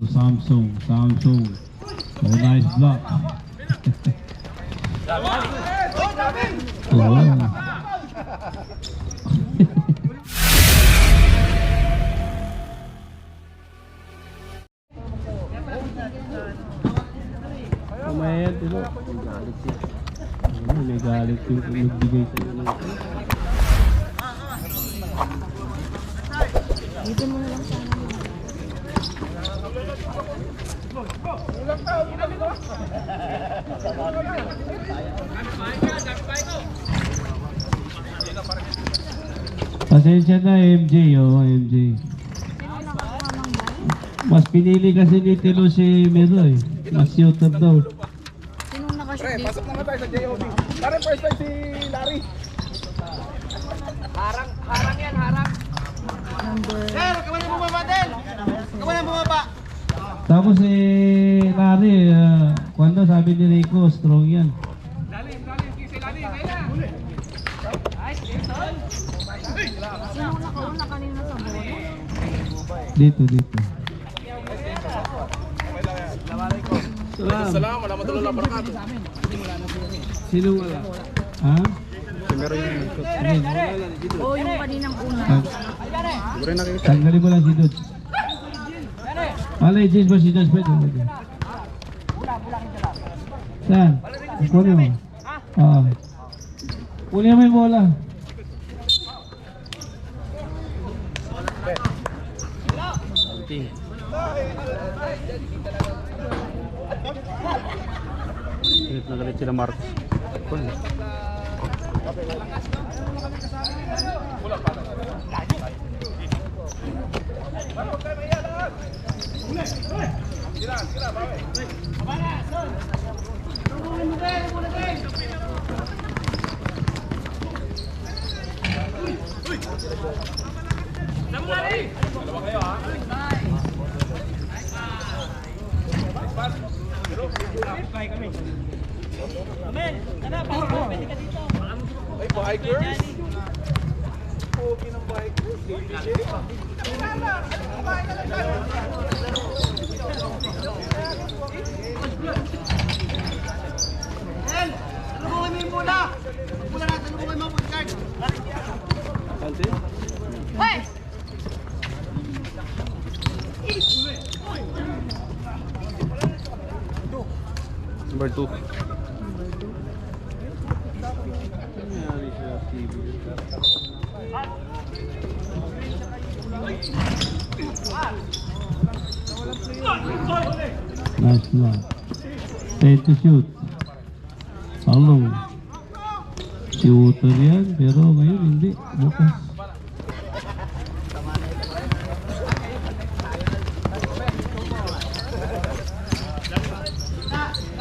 Samsung. Oh, nice block. Oh. Kumayan, pero galit siya. May galit yung nagbigay sa inyo. Dito mo na lang sana. Pasensya na MJ, MJ. Mas pinili kasi ni Tilo si Mero eh. Mas shooter daw. Sinong nakashoot Pre, dito? pasok naman tayo sa JOB. Pare, first time si Larry. Harang yan, harang. Number... Sir, kamay na bumaba din. Kamay na bumaba. Tapos Larry, kung ano sabi ni Rico, strong yan. Lalim, kisi lalim. Kaya na. Nice, Jason. Sinong nakauna kanina sa bola? Dito. Salam, wala matulala para kato. Sino wala? Ha? Oo, yung kaninang una. Tanggalin mo lang si Dodge. Alay, James ba si Dodge? Pwede. Saan? Kunin mo. Kunin mo yung bola. Ingat na galit sila Marcos. Ay, bikers. Pogi ng bikers. Salubungin mo yung bola. Bola natin, salubungin mo ang card. Hoy! Number 2. Nice block. Stay to shoot. Hello. Shooter yan, pero ngayon hindi. Bukas.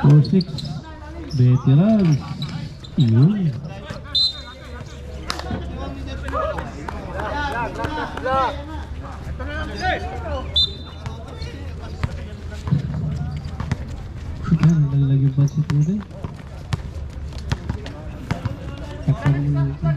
Four, 6. Veterans. Yun. Nalagyan pa si Ture. Takpan mo lang ito.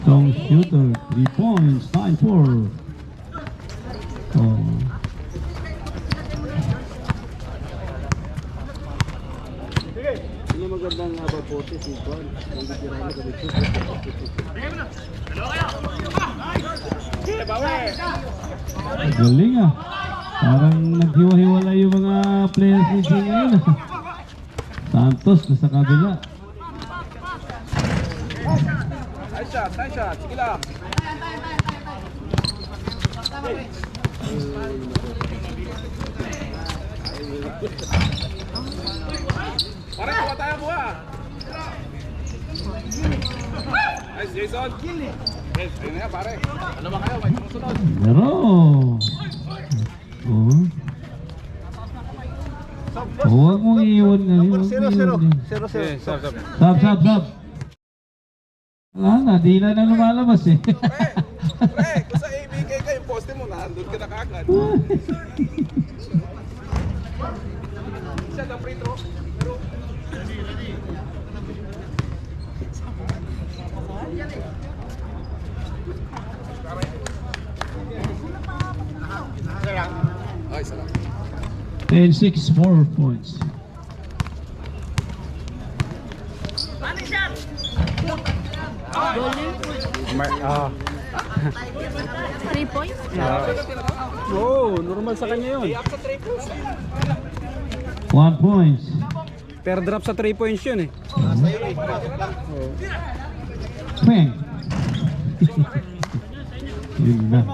Strong shooter, 3 points, 9-4. Oh. Ano magandang babote si Juan? Ang gitira na kami ito. Galing ah. Parang naghiwa-hiwala yung mga players ni G ngayon. Santos nasa kabila. Nice shot. Sige lang. Pare, kuha tayo buha. Nice, Jason. Yes, ayun na yan, pare. Ano ba kayo? May sumusunod. Pero huwag mong iiwan na yun. 0-0. Sab. Wala na, di na lumalabas eh. Pre, kung sa ABK ka, yung poste mo, nandun ka na kagad. Isa na free throw. Pero 10-6, 4 points. Golden. 3 points? Oo, normal sa kanya yun. 1 points. Per drop sa 3 points yun eh. Peng. Yun na.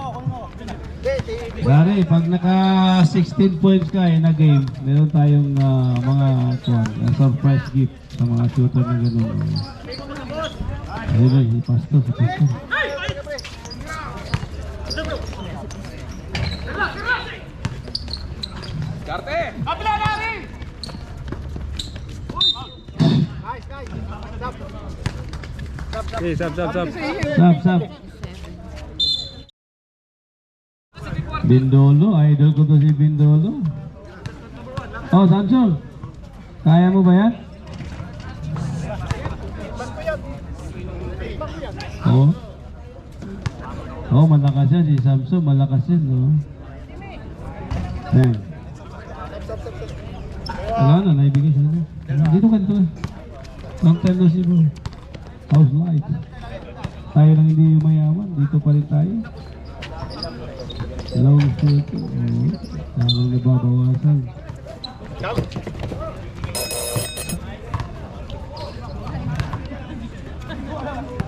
Pare, pag naka 16 points ka in a game, meron tayong mga surprise gift sa mga shooter na gano'n. Ayun na, si Pastor. Karte! Eh, sab. Sap. Bindolo, idol ko to si Bindolo. Oh, Samson. Kaya mo ba yan? Oh. Oh, malakas yan si Samson, malakas yan, oh. Ayan. Wala na, naibigay sa ano. Dito ka. Long time no see, bro. House light. Tayo lang hindi mayaman, dito pa rin tayo. Dalawang state, oh. Dalawang nababawasan.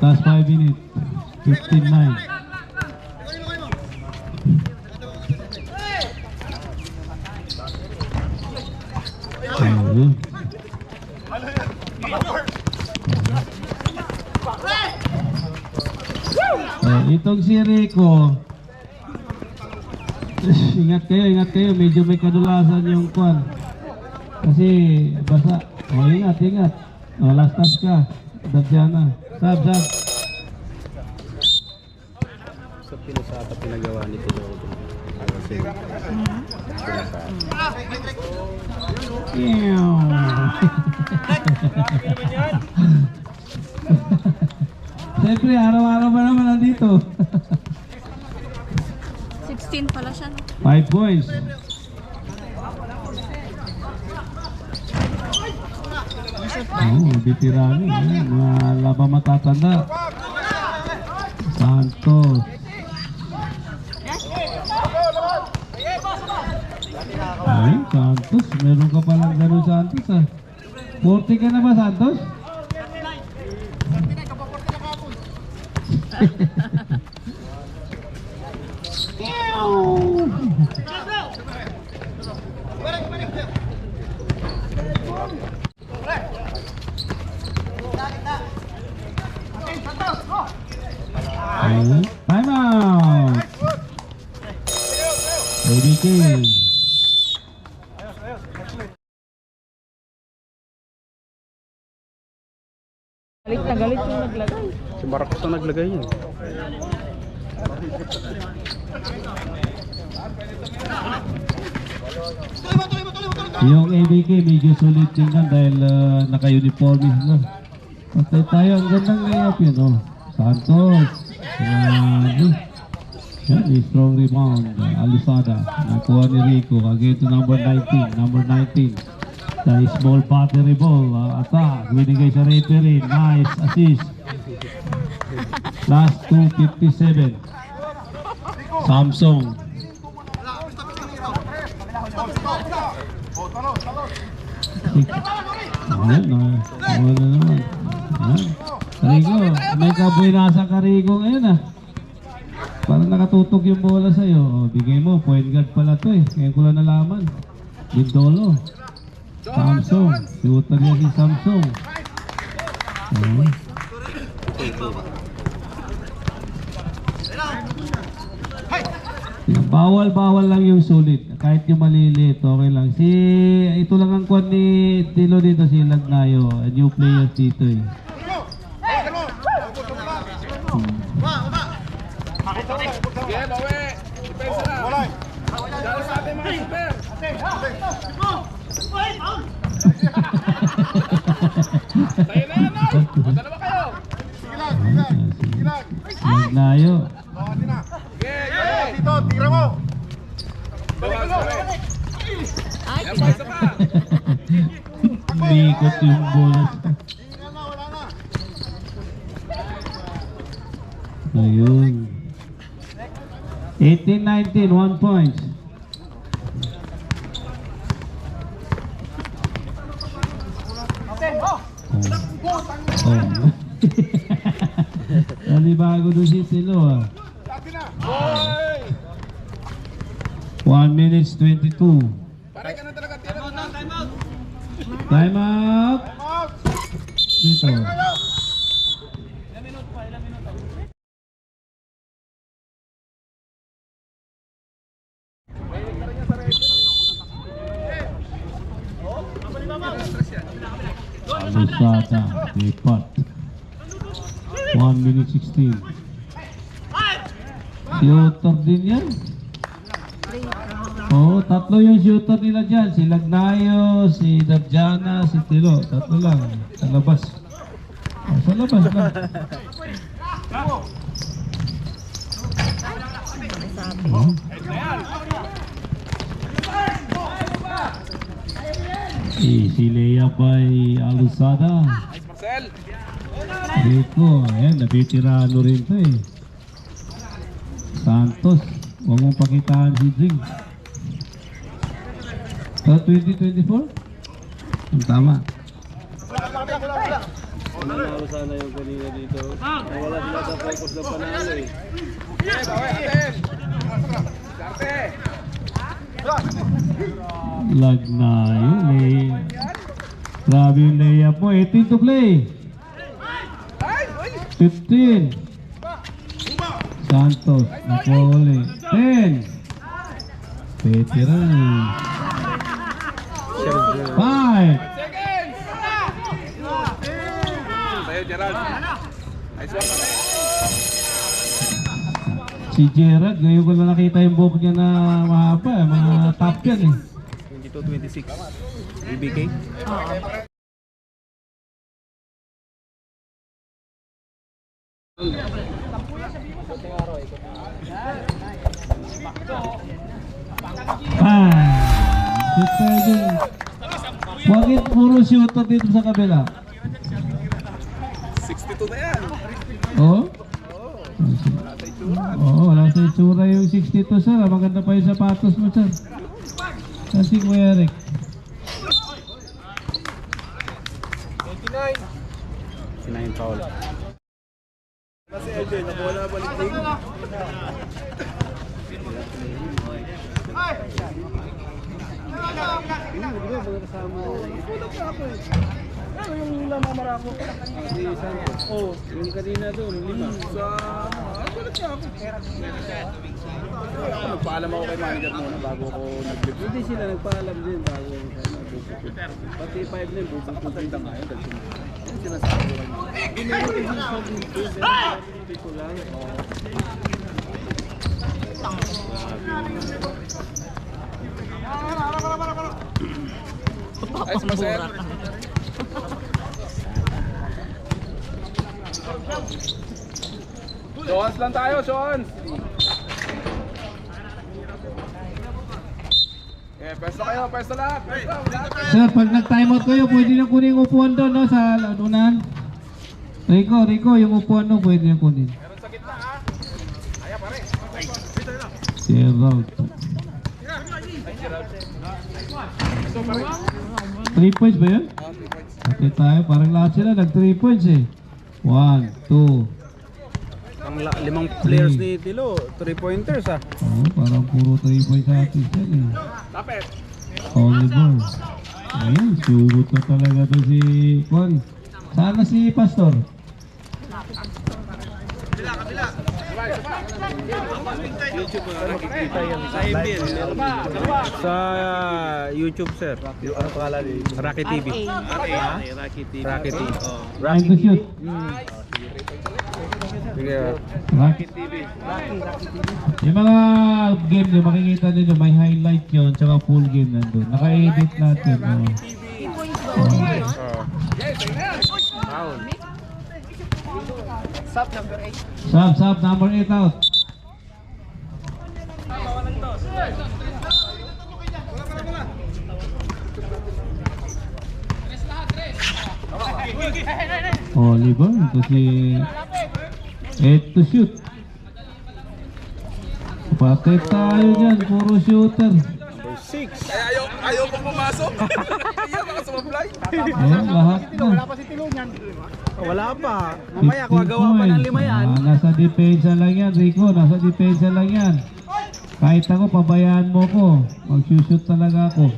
Last 5 minutes. 15-9. Ayun. Itong si Rico, ingat kayo, medyo may kadulasan yung kwan. Kasi basa. Oh, ingat. Oh, last touch ka. Dabyana. Sab. Sa pinasata pinagawa ni Tilo. Siyempre, araw-araw ba naman nandito? 16 pala siya, no? 5 points. Oh, bitirano. Mga labang matatanda. Santos. Ay, Santos. Meron ka palang gano'n, Santos, ah. 40 ka na ba, Santos? Time out. ABK. Galit yung naglagay. Si Marcos ang naglagay yun. Yung ABK medyo sulit tingnan dahil naka-uniforme sila. Patay tayo, ang gandang layup yun, oh. Santos. Grabe. Yan, strong rebound. Alusada. Nakuha ni Rico. Again to number 19. Number 19. The small battery ball. Attack. Binigay sa referee. Nice assist. Last 2:57. Samsung. Ayan, wala naman. Karigo, may kabuinasa Karigo ngayon, ah. Parang nakatutok yung bola sa'yo. O, bigay mo, point guard pala to, eh. Ngayon ko lang nalaman. Bindolo. Samsung. Shooter niya si Samsung. Bawal lang yung sulit. Kahit yung maliliit, okay lang. Ito lang ang kwan ni Tilo dito, si Lagnayo. A new player dito, eh. Sige, bawi! Depensa na! Dalo sa ating mga super! Tayo na yan, ay! Punta na ba kayo? Lagnayo. Sige, go! Ay, bonus. Ayun. 18-19, 1 point. Oh. Nalibago doon si Tilo ah. 1 minutes 22. Pare ka na talaga, tira na. Time out. Dito. Alusada, lipat. 1 minute 16. Shooter din yan. Oo, tatlo yung shooter nila dyan. Si Lagnayo, si Darjana, si Tilo. Tatlo lang. Sa labas. Oh, sa labas lang. Si Lea by Alusada. Nice, Marcel. Rico, ayan, nabitirano rin to eh. Santos, huwag mong pakitaan si Jing. So, 2024? Ang tama. Nanalo sana yung kanina dito. Wala sila sa focus na panalo eh. Okay, bawi, atin. Darte. Lagnayo, Lea. Grabe yung Lea po. 18 to play. 15. Santos, Napoli. 10. Veteran. 5. Seconds. Sa'yo, Gerald. Nice one, pare. Si Gerard, ngayon ko na nakita yung buhok niya na mahaba. Mga top yan eh. 22-26. BBK. Shooter din. Bakit puro shooter dito sa kabila? 62 na yan. Oo? Oo, wala sa itsura yung 62 sir. Maganda pa yung sapatos mo sir. Kasi Kuya Eric. 9 foul. Kasi LJ, nakuha na balik din. Yung lamamara ko. Si Santos. Oh, yung kanina doon, 5. Sa... Balat siya ako. Nagpaalam ako kay manager muna bago ako nag-live. Hindi sila nagpaalam din bago ako nag-live. Pati 5 din, bubukutay na nga yun. Yung sinasabi ko kanina. Hindi meron din sa dito. Dito lang. Nice, Marcel. Showans lang tayo, showans. Okay, pwesto kayo, pwesto lahat. Pwesto, lahat. Sir, pag nag-timeout kayo, pwede nyo kunin yung upuan doon no, sa ladunan. Rico, yung upuan doon, pwede nyo kunin. Meron sa gitna, ha? Kaya, pare. Si Gerald. 3 points ba yun? Okay tayo, parang lahat sila nag 3 points eh. 1, 2. Ang 5 players ni Tilo, 3-pointers ah. Oo, parang puro 3 points sa atin yan eh. Tapet. Oliver. Ayun, sugot na talaga to si Juan. Sana si Pastor. YouTube nakikita yan sa MBL. Sa YouTube sir. Ano pangalan? Rocky TV. Rocky TV. Rocky TV. Time to shoot. Sige. Rocket TV. Yung mga game nyo, makikita nyo may highlight yun, tsaka full game nandun. Naka-edit natin. Foul. Sub, number 8 out. Oliver, ito si 8 to shoot. Patay tayo dyan, puro shooter. Number 6. Kaya ayaw pang pumasok. Ayaw baka sumablay. Lahat na. Wala pa. Mamaya, 15 gagawa pa ng points. 5 yan. Nasa depensa lang yan, Rico. Nasa depensa lang yan. Kahit ako, pabayaan mo ko. Mag-shoot talaga ako.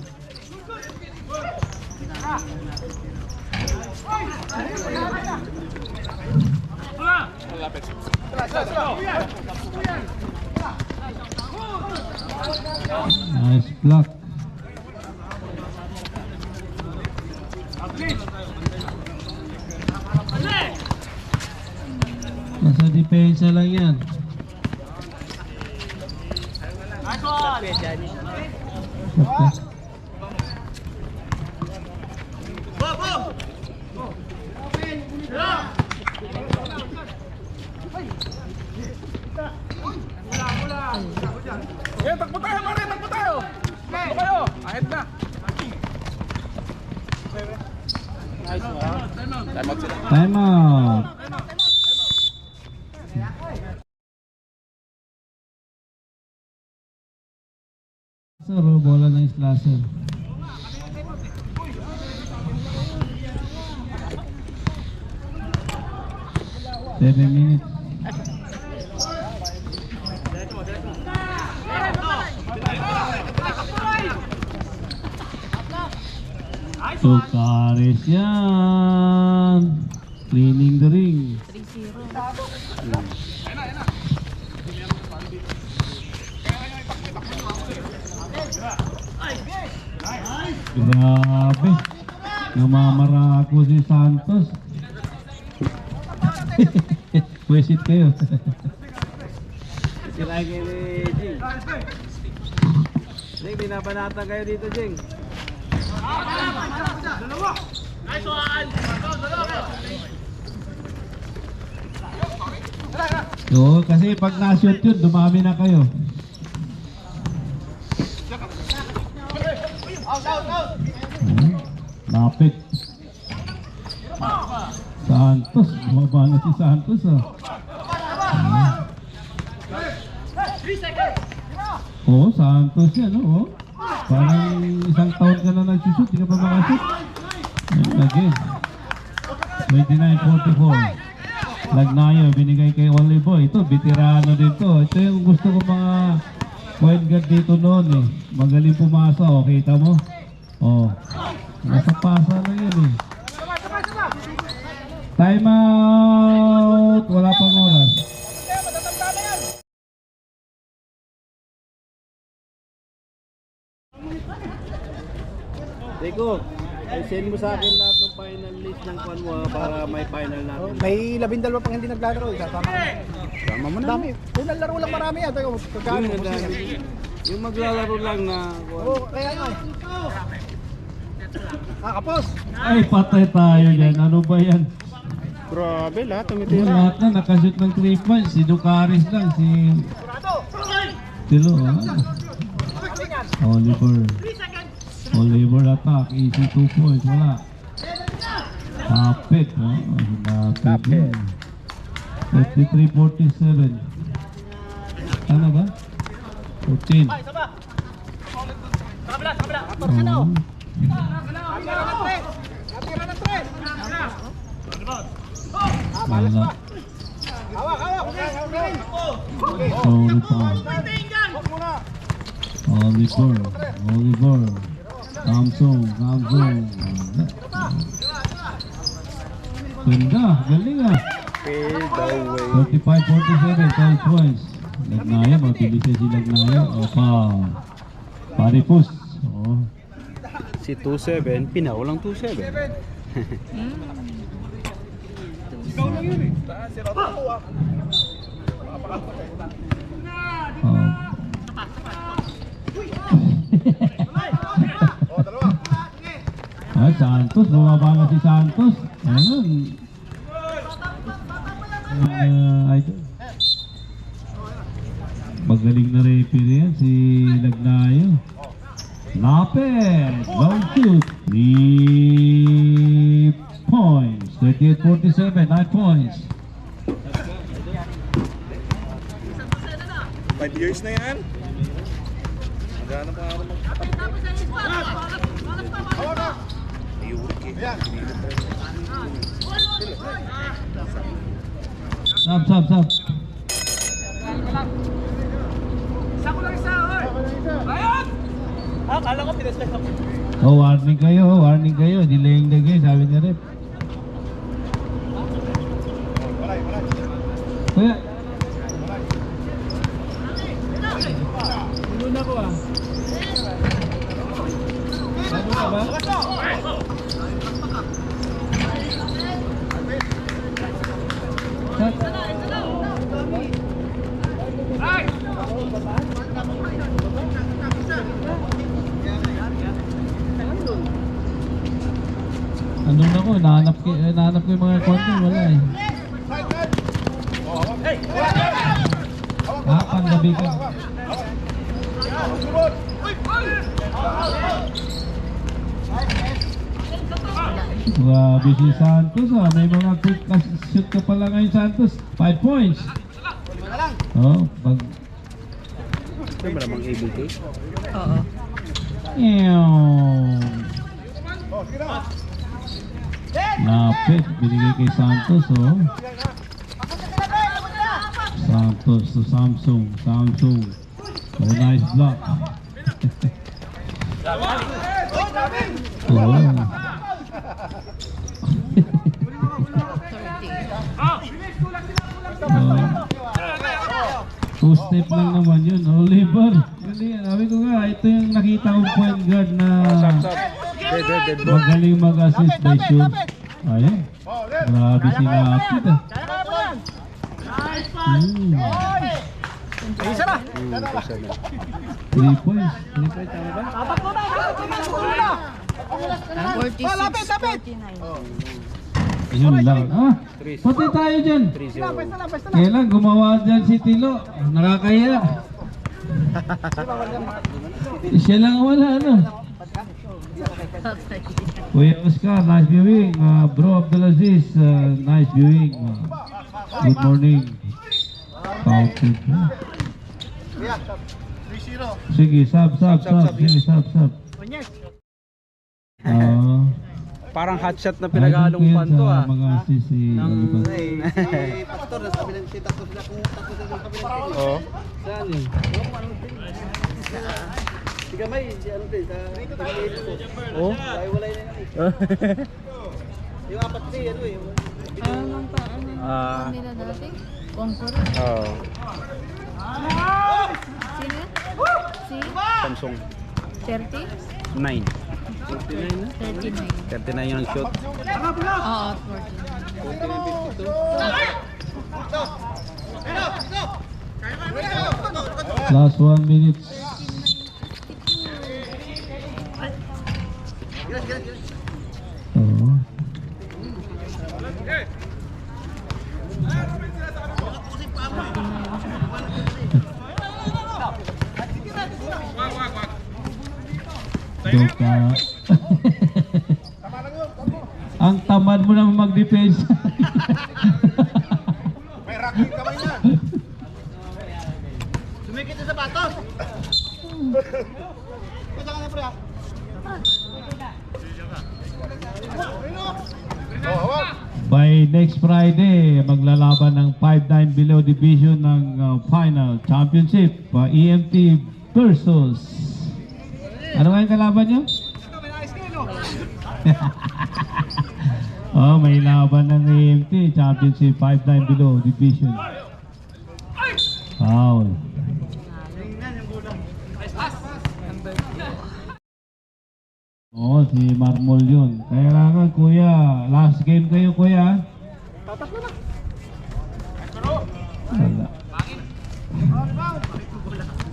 Nice block. Nasa depensa lang yan. Okay. Okay, takbo tayo, pare, takbo tayo. Takbo kayo. Ahead na. Time out sila. Time out. Sir, bola ng slasher. Seven minutes. Sukares yan. Cleaning the ring. 3-0. Grabe. Namamara ako si Santos. Pwesit kayo. Sila kayo ni Jing. Jing, pinapanatan kayo dito, Jing. Oo, kasi pag na-shoot yun, dumami na kayo. Lapit. Santos, bumaba na si Santos ah. Oo, Santos yan, oo. Parang isang taon ka na nagsushoot, di ka pa makashoot. Ayun, again. 29-44. Lagnayo, binigay kay Oliver. Ito, veterano din to. Ito yung gusto ko mga point guard dito noon eh. Magaling pumasa, oh. Kita mo? Oh. Nasa pasa lang yan eh. Time out! Wala pang oras. Rico, send mo sa akin lahat ng final list ng kwan mo para may final natin. May 12 pang hindi naglalaro. Tama na. Tama mo na. Dami. Unang laro lang marami yan. Tayo, pagkano? Yung, yung maglalaro lang na kwan. Oo, kaya nga. Kapos. Ay, patay tayo dyan. Ano ba yan? Grabe, lahat Yung tumitira. lahat na nakashoot ng 3 points. Si Ducaris lang. Si Tilo. Oliver. Oliver attack. Easy 2 points. Wala. Kapit. Kapit. 53-47. Ano ba? 14. Oh. Wala. Sorry pa. Oliver. Samsung. Ganda, galing ah. Fade away. 35-47, 12 points. Lagnayan, mabilis na si Lagnayan. Opa. Paripus. Oh. Si 2-7, pinaulang 2-7. Santos, bumaba na si Santos. Ayun. Idol. Magaling na referee yan, si Lagnayo. Lapit! Long shoot! 3 points. 38-47, 9 points. 5 years na yan. Magana pa ako Sub. Kala ko pinaslas ako. Oh, warning kayo. Delaying the game, sabi niya rep. Kuya, Muna ko ah. Bago ka ba? andun ako, nahanap ko yung mga konti, wala eh. Panggabi ka. Grabe si Santos ah, may mga quick shoot ka pala ngayon Santos, 5 points. Oh, pag... Ito ba namang ABK? Oo. Lapit, binigay kay Santos oh. Santos to Samsung. Oh, nice block. Oh. Two step lang naman yun, Oliver. Hindi, sabi ko nga, ito yung nakita kong point guard na magaling mag-assist by shoot. Ayun. Grabe sila atid ah. Isa na. 3 points. Tatak mo na. 46, 49. Yun lang. Pati tayo dyan. Pwesta lang. Kailan gumawa dyan si Tilo? Nakakaya. Siya lang wala, ano? Kuya Oscar, nice viewing. Bro Abdulaziz, nice viewing. Good morning. Counted. Sige, sub. Sige, sub. Parang hot shot na pinaghalong pan to ah. Mga assist si Oliver. Pastor, sabi lang si Pastor sila kung tapos na sabi lang. Oo. Saan yun? Si Gamay, si ano din, sa Oo? ay wala yun yung apat si ano eh. Anong pa? Nila dati? Conqueror. Oo. Sino? Si? Samsung 30? 9. 39. 39 yung shoot. Oo, 49. Last 1 minute. Oh. Doka. Ang tamad mo naman mag-defense. May racket kamay na. Sumikit sa sapatos. Pwede ka na pre ah. By next Friday, maglalaban ng 5-9 below division ng final championship, EMT versus. Ano nga yung kalaban nyo? Oh, may laban ng EMT championship 5-9 below division. Foul. Oh, si Marmol yun. Kailangan kuya, last game kayo kuya. Wala.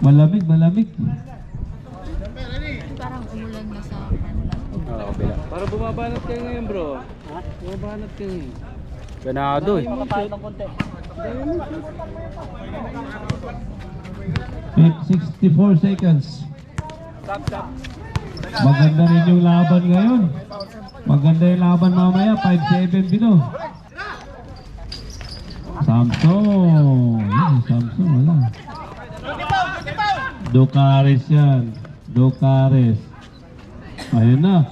Malamig. Parang umulan na sa Oo, bila. Para bumabanat kayo ngayon bro. Ha? Bumabanat kayo ngayon. Ganado eh. 64 seconds. Maganda rin yung laban ngayon. Maganda yung laban mamaya, 5-7 Pino. Samson. Samson, wala. Ducares yan. Ducares. Ayun na.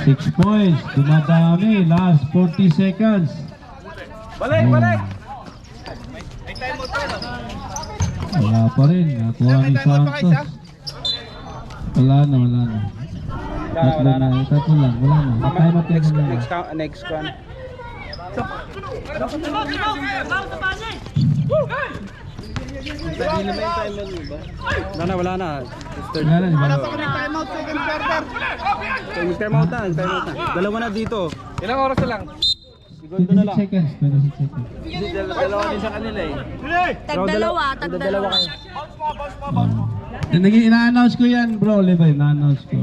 6 points. Dumadami. Last 40 seconds. Balik, balik! Wala pa rin. Nakuha ni Santos. Wala na. Tatlo na. Tatlo lang. Wala na. Time out yan na. Next one. Hindi naman yung timer mo ba? Wala na. Wala na. Wala na. Time out, second quarter. Time out na. Dalawa na dito. Ilang oras na lang? Segundo na 26 lang. seconds. 26 seconds. Dalawa din sa kanila eh. Tagdalawa. kayo. Ina-announce ko yan, bro. Levi, ina-announce ko.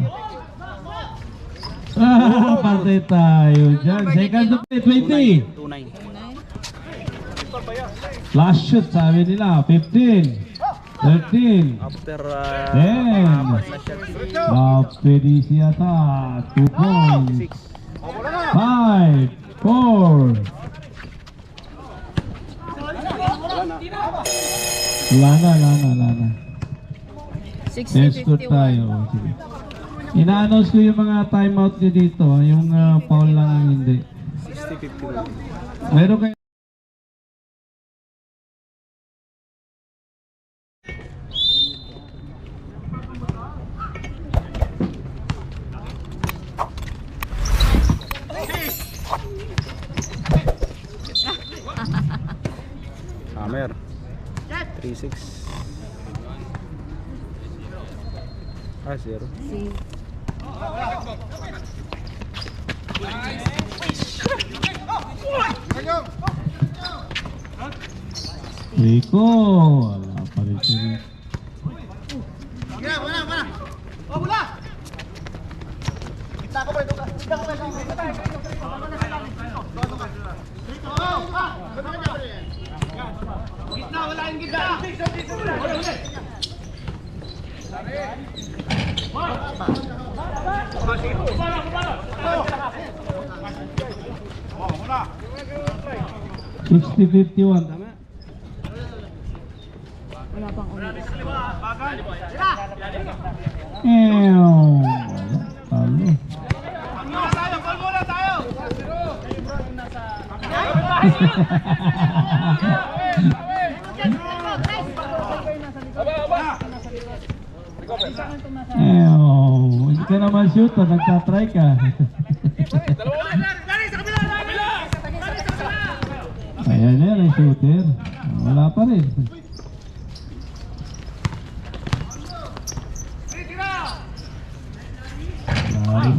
Patay tayo dyan. Second to play, 20. 2-9. Last shoot, sabi nila. 15. 13. After 10. Rapidis yata. 2 points. 5. 4. Wala na. 10 tayo. Sige. Ina-announce ko yung mga timeout nyo dito. Yung foul lang ang hindi. 60-50. Meron kayo. Hammer. 3-6. 0. Rico. Wala pa rin si Rico. Bola! Kita ko ba ito? Kita ko ba ito? Gitna, wala yung gitna! Oh, 60-51. Wala pang ulit. Talo. Hindi ka naman shoot, nagtatry ka. Ayan yan, ang shooter. Wala pa rin.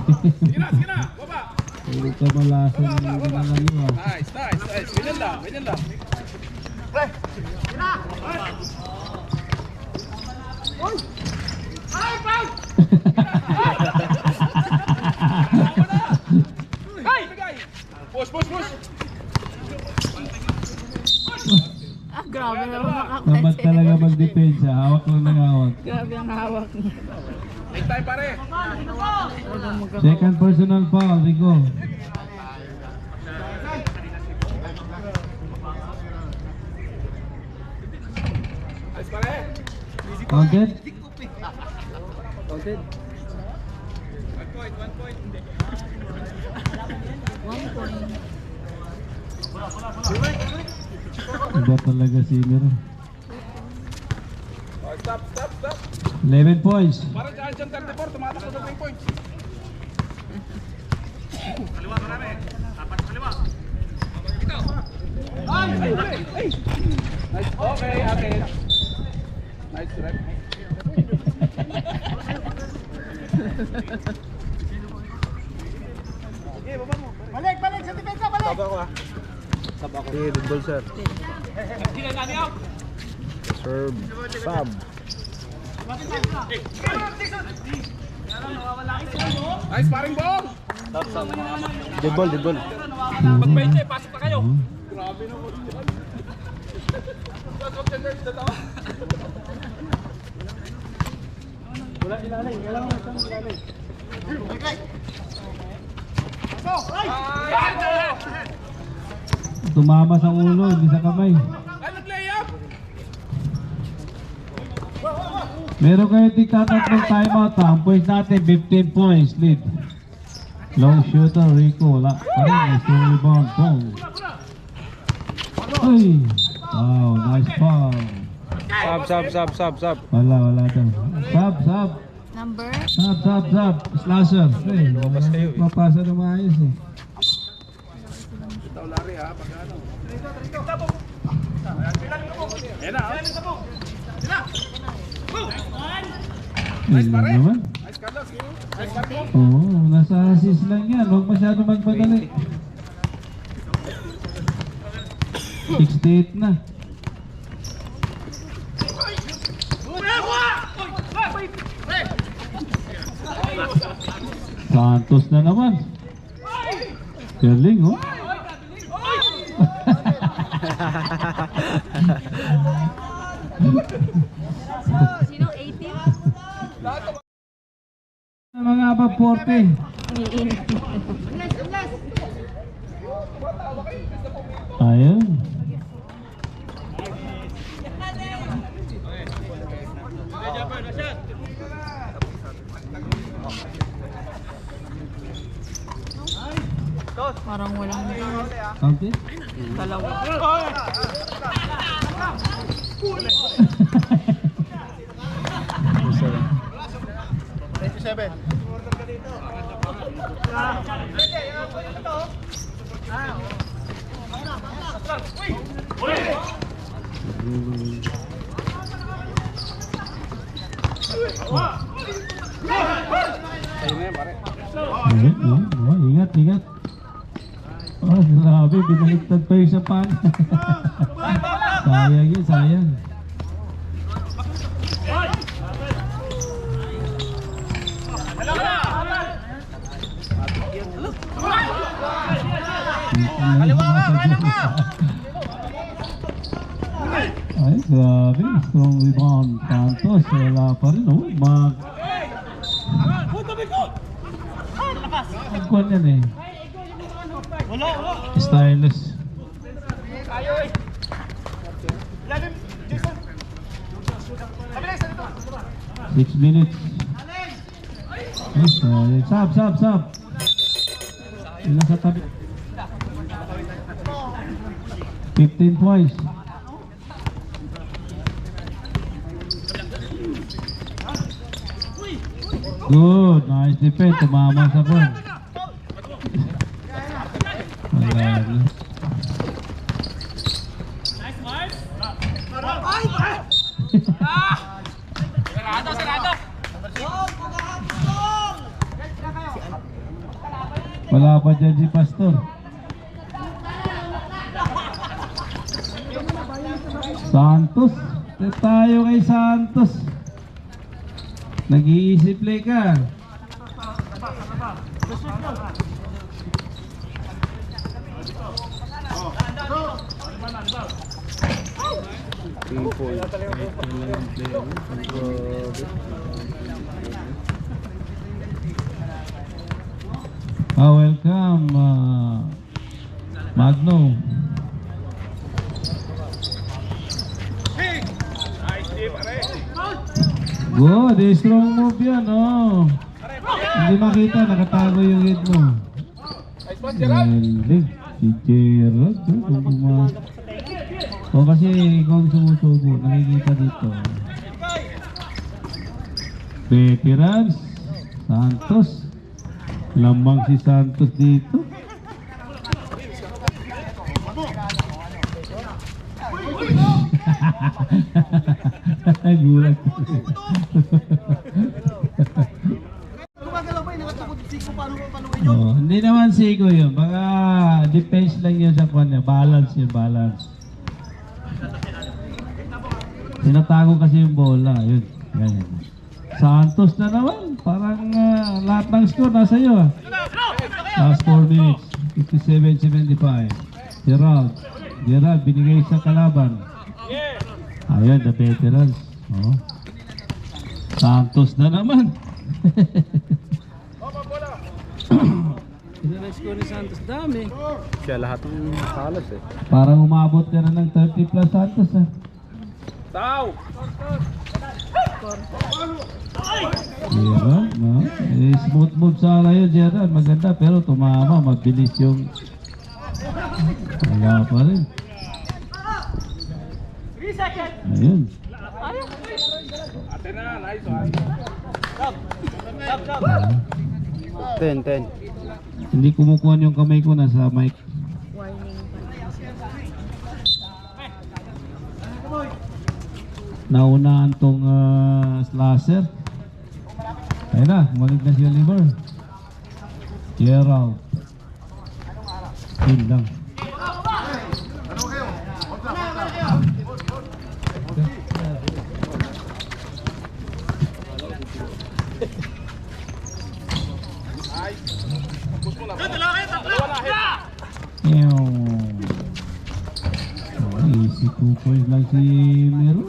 Sige na, baba! Puro ka malasan ng ginangaliwa. Nice. Ganyan lang. Push! Grabe naman Tamad makakwet. talaga magdepensa. Hawak lang ng hawak. Grabe ang hawak niya. Take time pare! Second personal foul, Rico. Nice pare! Counted? Counted. 1 point. 1 point. Iba talaga si Miro. Oh, stop! 11 points. Parang dyan 34, tumatakbo sa 3 points. Kaliwa marami. Dapat kaliwa. Ikaw. Ay! Nice. Okay. Nice, right? Balik sa depensa, balik! Sab ako. Sige, good ball, sir. Serve. Sub. Nice, paring ball! Good ball. Pag-20, pasok na kayo. Grabe naman. Pasok dyan guys, dalawa. Wala ilalim. Kailangan mo siyang ilalim. Tumama sa ulo, hindi sa kamay. Nag-layup! Meron kayo tigtatatlong timeout ha. Ang points natin, 15 points lead. Long shooter, Rico. Wala pa rin. Nice rebound. Boom. Uy! Wow, nice foul. Sub. Wala daw. Sub. Number? Sub. Slasher. Hey, papasa na maayos eh. Ito, Larry ha, pag ano. Ayan na, Nice naman. Nice Carlos, nice Carlos. Oo, nasa assist lang yan. Huwag masyado magmadali. 68 na. Santos na naman. Galing, oh. Sino? 18? Mga above 40. Ayun. Parang walang Count it. dalawa. Ayun na yan, pare. Ayun, oh, ingat. Oh, grabe, binaliktad pa yung sa pan. Sayang yun, sayang. Ay, grabe. Strong rebound. Santos, wala pa rin. Oh, Magkuhan yan eh. Stylus. 6 minutes. Sab. Ilan sa tabi? 15 points. Good, nice defense. Tumama sa ball. Wala na. Wala pa dyan si Pastor. Santos. Tayo kay Santos. Nag-iisip play ka. Welcome, Magno. Good, strong move yan, oh. Hindi makita, nakatago yung head mo. Galing, si Gerald. O kasi ikaw ang sumusubo, nakikita dito. Veterans, Santos. Lamang si Santos dito. Gulat. Gumagalaw ba? Nakatukod siko paano yun? Oh, hindi naman sigo yun. Baka defense lang yun sa kanya. Balance yun, balance. Tinatago kasi yung bola. Yun. Ganyan. Santos na naman. Parang lahat ng score nasa iyo. Last 4 minutes. 57-75. Gerald binigay sa kalaban. Ayun, the veterans. Oh. Santos na naman. Ilan score ni Santos? Dami. Siya lahat ng halos eh. Parang umabot ka na ng 30 plus Santos ah. Tao! Gerald, no? Eh, smooth move sana yun, Gerald. Maganda, pero tumama. Mabilis yung... Wala pa rin. Ayun. Ate na, nice one. 10. Hindi kumukuha yung kamay ko nasa mic. Warning Naunaan tong slasher. Ayun na, bumalik na si Oliver. Gerald. Yun lang. Easy 2 points lang si Mero.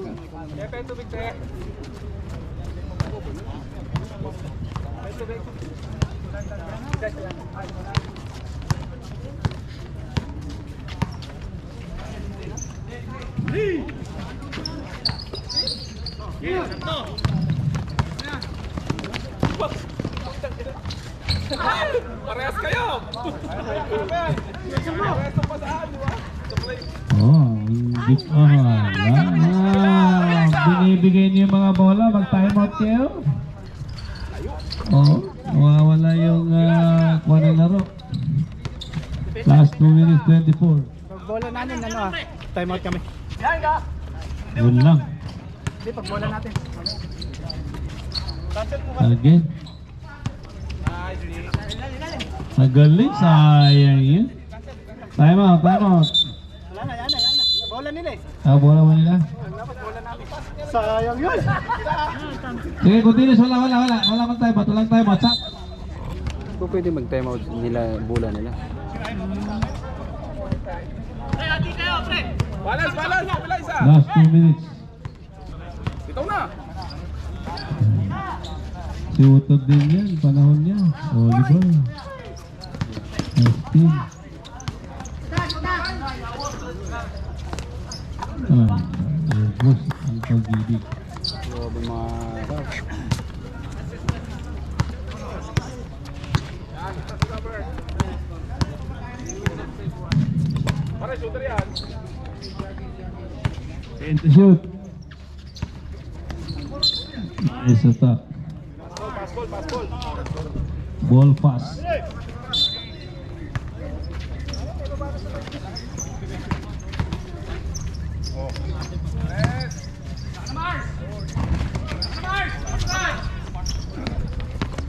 Parehas kayo! Binibigay niyo yung mga bola, mag-time out kayo. Mawawala yung kuha ng laro. Last 2 minutes 24. Pag bola namin, time out kami. Yun lang. Hindi, pag bola natin. Again. Nagaling, sayang yun. Time out, time out. Wala na, yan na. Bola nila eh. Bola mo nila. Dapat bola namin. Sayang yun. Sige, continuous. Wala kang time out. Walang time out. Kung pwede mag-time out nila, bola nila. Balance! Kabila isa! Last 2 minutes. Ito na! Si Utod din yan. Panahon niya. Oliver. Justin. Boss. Ang pag-ibig. Grabe mga... Pare, shooter yan! And to shoot. Nice attack. Pass ball! Ball pass.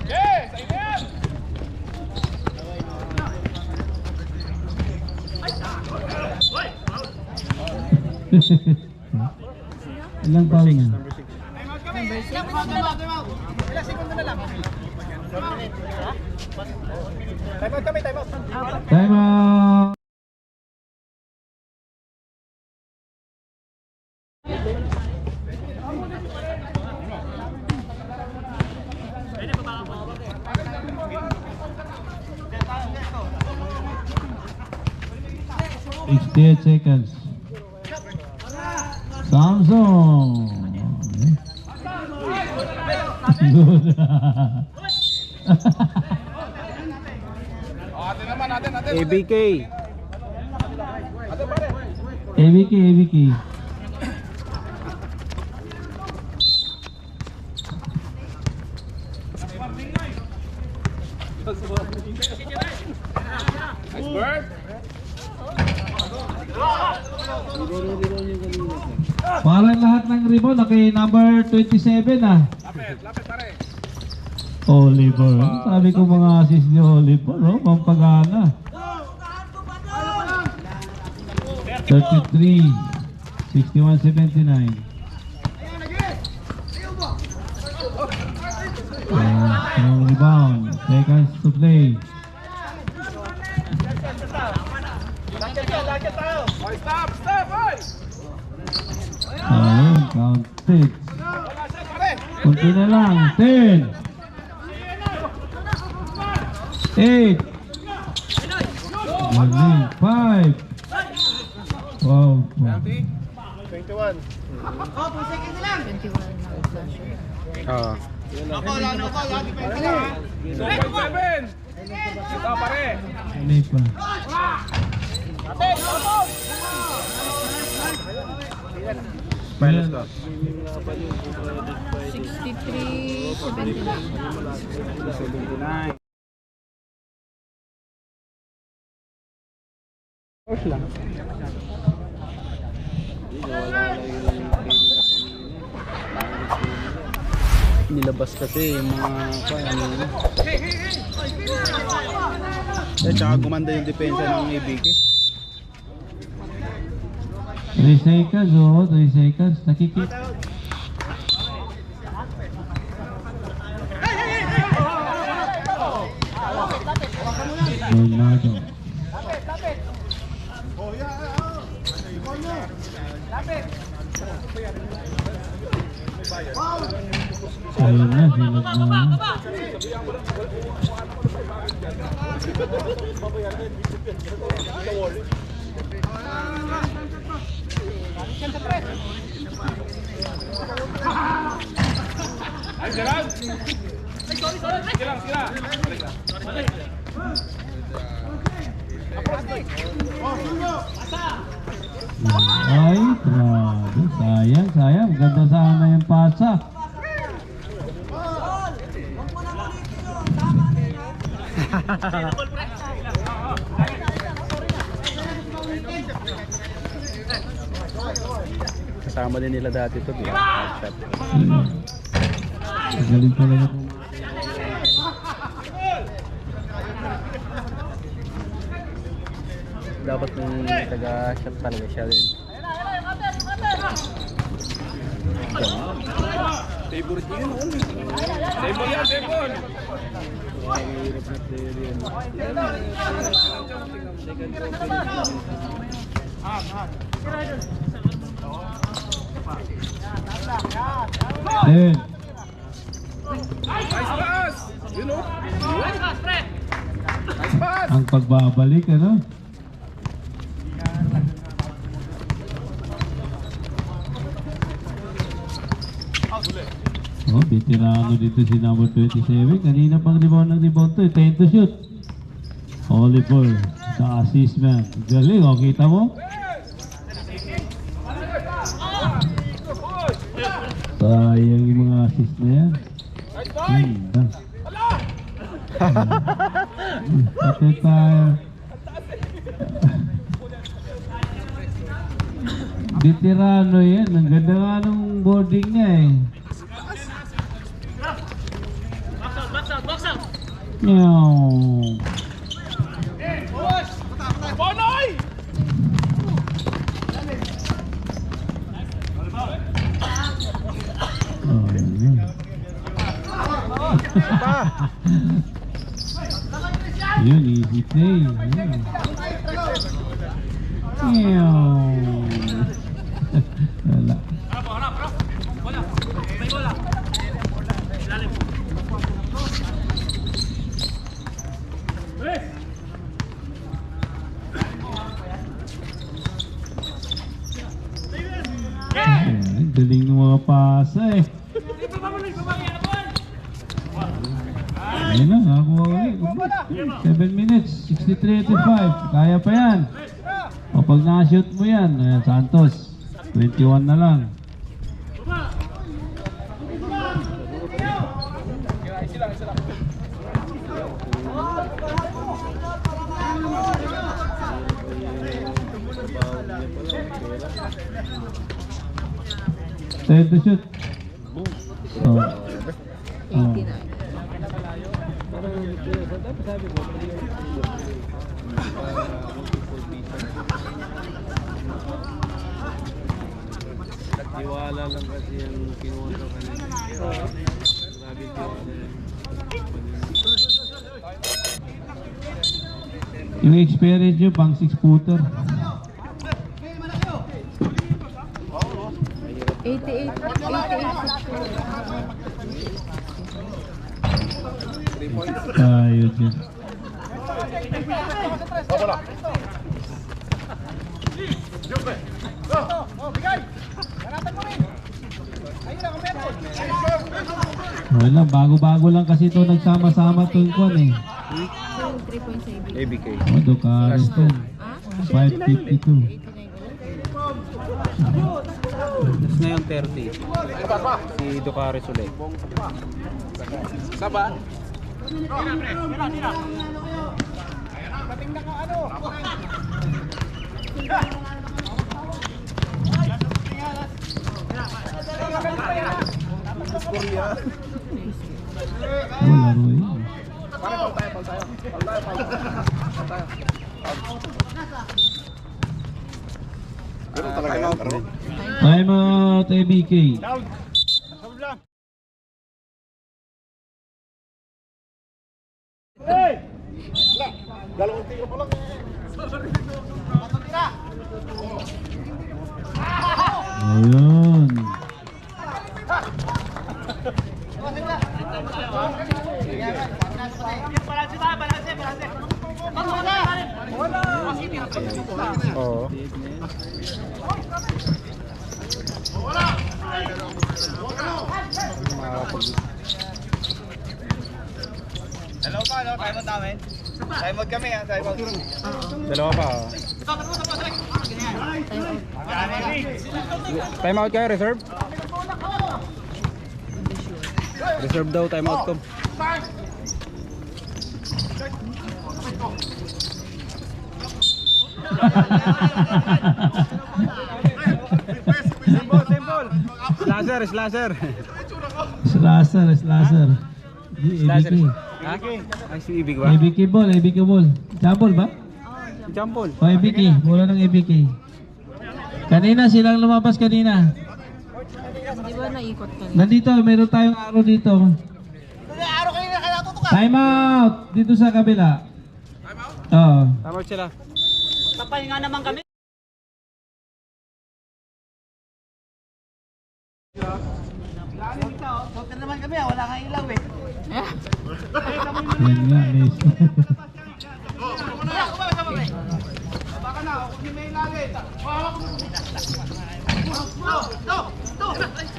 Yes! Ayan! Ilang foul na? Ilang segundo na lang. Time out kami, time out. Time out! It's 8 seconds. Samsung. Good. Ate naman, ate. ABK. Ate pare! ABK. Nice bird! Parang lahat ng rebound na kay number 27 ah. Lapit pare! Oliver. Sabi ko mga assist ni Oliver, no? Pampagana. 33, 61, 79. Rebound. Seconds to play. Oy, stop! Oy! Ayun, counted. Wala siya pare! Kunti na lang. 10, 8, Galing. 5. Wow. 21. 21 na flasher. Oo. 2.7. Ito pare. Ano pa? Final score. 63-79. 79. Course lang. Nilabas kasi yung mga ano. Eh, tsaka gumanda yung depensa ng ABK. 3 seconds, oh. 3 seconds. Nakikita. Bernardo. Sayang na, sinag na. Ay, Gerald! Sige lang, sige lang. Ay, grabe. Sayang, sayang. Ganda sana yung pasa. Kasama din nila dati ito, di ba? Shot. Galing talaga. Dapat yung taga-shot talaga siya rin. Favorite niyo yun, Oli. Table yan, table! Mahirap na player yun. Ten. Nice pass! Yun o! Nice pass! Ang pagbabalik, ano? Oh, veterano dito si number 27. Kanina pang rebound ng rebound to. 10 to shoot. Oliver, the assist man. Galing, oh, kita mo? Sayang yung mga assist na yan. Pati tayo. Veterano yan. Ang ganda nga nung boarding niya eh. Meow. Bonoy! Oh, yan. Yun, easy play. Yun. Meow. Wala. Ang galing ng mga pasa eh. Ayun na, nakakuha ulit. 7 minutes, 63-85. Kaya pa yan. O pag na-shoot mo yan, ayan, Santos, 21 na lang. Time to shoot. Oh. Oh. Tiwala lang kasi yung kinuha ko kanina. Grabe tiwala yan. Yung experience nyo, pang 6-footer. 88. Tayo dyan. Wala, bago-bago lang kasi ito nagsama-sama ito yung kwan eh. Yung 3 points sa ABK. ABK. Oh, Ducares to. Ah? 552. 89 ulit. Tapos ngayon 30. Si Ducares ulit. Saba? Oh, laro yun. Time out, ABK. Ayun. Oo. Hello pa, no? Time out namin. Time out kami, ha? Time out. Dalawa pa. Time out kayo, reserve? Reserve daw, time out ko. Simple. Slasher, slasher. Slasher. Di, Slasher. ABK. Ha? Ay, si Ibig ba? ABK ball. Jumble ba? Jumpol. O ABK, bola ng ABK. Kanina silang lumabas kanina. Di ba naikot ka rin? Nandito, meron tayong araw dito. Araw kayo na kaya natutukan. Time out! Dito sa kabila. Oo. Time out sila. Papahinga naman kami. Huwag na naman kami, wala kang ilaw eh. Yan nga, miss. Baka na, huwag niyo may ilagay.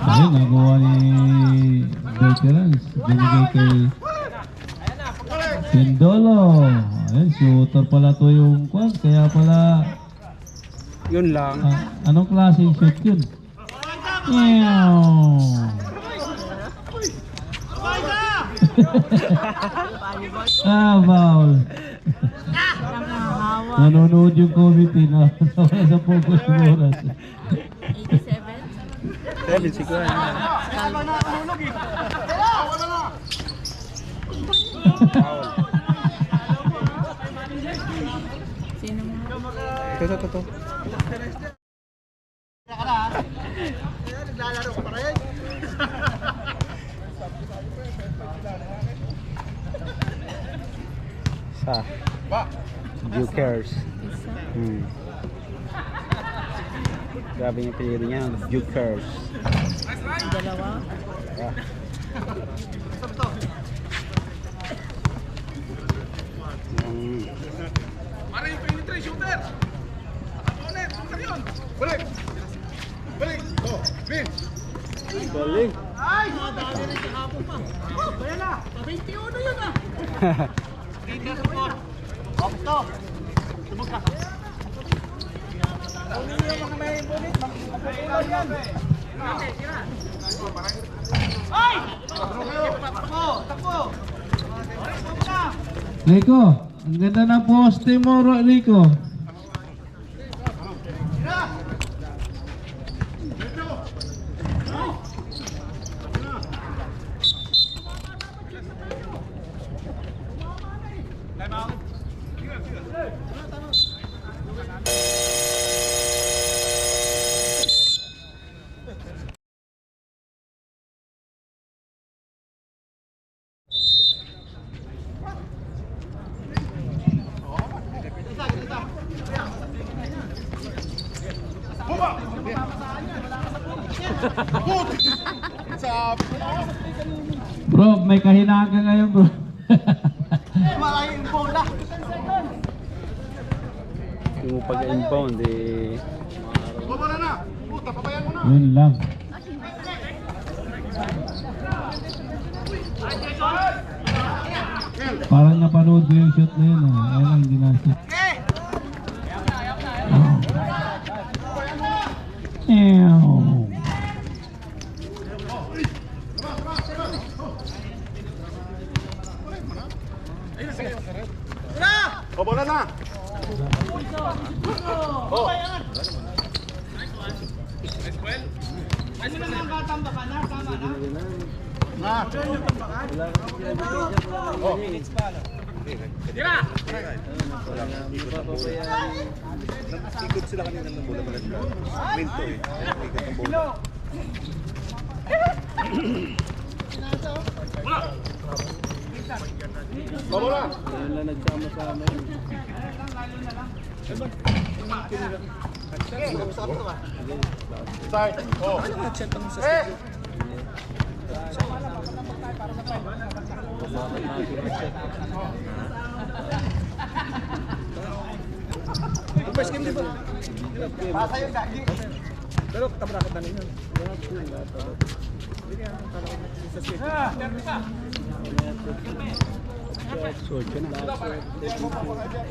Ayun, nakuha ni Veterans. Binigay kay Sindolo. Ayun, shooter pala to yung kwan. Kaya pala, Yun lang. anong klaseng shoot yun? Meow. Foul. Nakahawa. Nanonood yung committee na sa focus oras. 87. 7 si Kuya. Sino mo? Ito. Naglalaro ka pa rin. Sa Jukers. Isa. Grabe yung pinili niya. Jukers. Dalawa. Yeah. Para yung penetrate shooter! Opponent, shooter yun! Balik! Balik! Oh, Vin! Galing. Ay! Dami rin sa hapon pa. Bayan na! 21 yun ah! Dito sa sport. Opto! Subok ka. Kung hindi yung mga may bonit, mapupulan yan. Ay! Takbo! Rico, ang ganda ng poste mo, Rico. Bro, may kahinaan ka ngayon, bro. Malaking bola. Yung pag-inbound eh. Bobola na. Puta, pabayaan mo na. Yun lang. Parang napanood ko yung shot na yun. Ayun lang, hindi na-shot. Ew. Bobola na. Na. Ikot sila kanina ng bola pala. Minto eh. Ikot ng bola. Bobola. Ayun lang nagsama-sama yun. Start. Oh. Pero tabrakit na ninyo. Short ka na.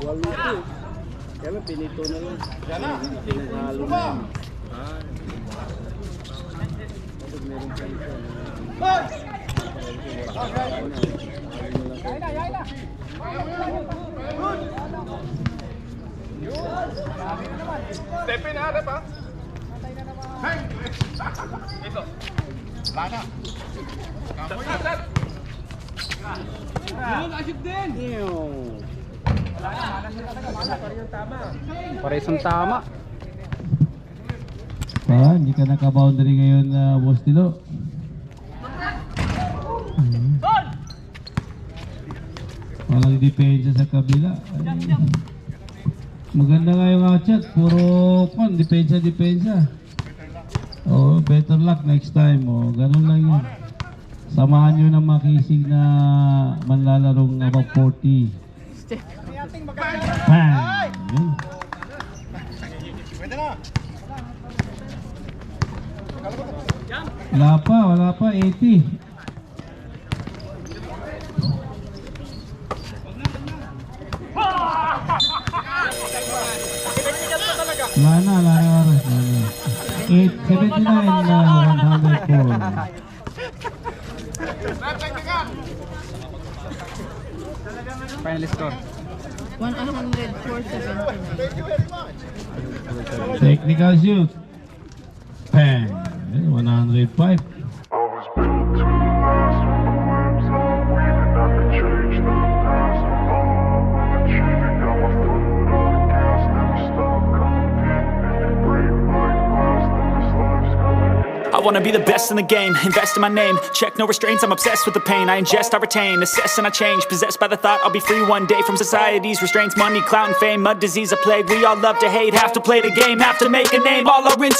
Walo ito. Kaya lang pinito na lang. Yan na. Pinahalo na yun. Kapag meron ka ito. Step in ha, rep ha. Hang. Ito. Lana. Kamoy na, sir. Paresong tama. Hindi ka naka-boundary ngayon, Boss Tilo. Walang depensa sa kabila. Ay, maganda nga yung chat. Puro depensa. Oh, better luck next time. Oh, ganun lang yun. Samahan nyo ng makisig na manlalarong above 40. Bang! Yun. Pwede na. Wala pa, 80. Wala na oras. 879 na 104. Final score. 104.79. Technical shoot. Bang! 105. I was built to last when the winds are weaving. I could change the past. I'm achieving. Got my foot on the gas. Never stop competing. If you break my glass, then this life's gonna end. I wanna be the best in the game, invest in my name. Check no restraints, I'm obsessed with the pain. I ingest, I retain, assess and I change. Possessed by the thought I'll be free one day from society's restraints. Money, clout and fame, mud, disease, a plague. We all love to hate, have to play the game, have to make a name. All our insecurities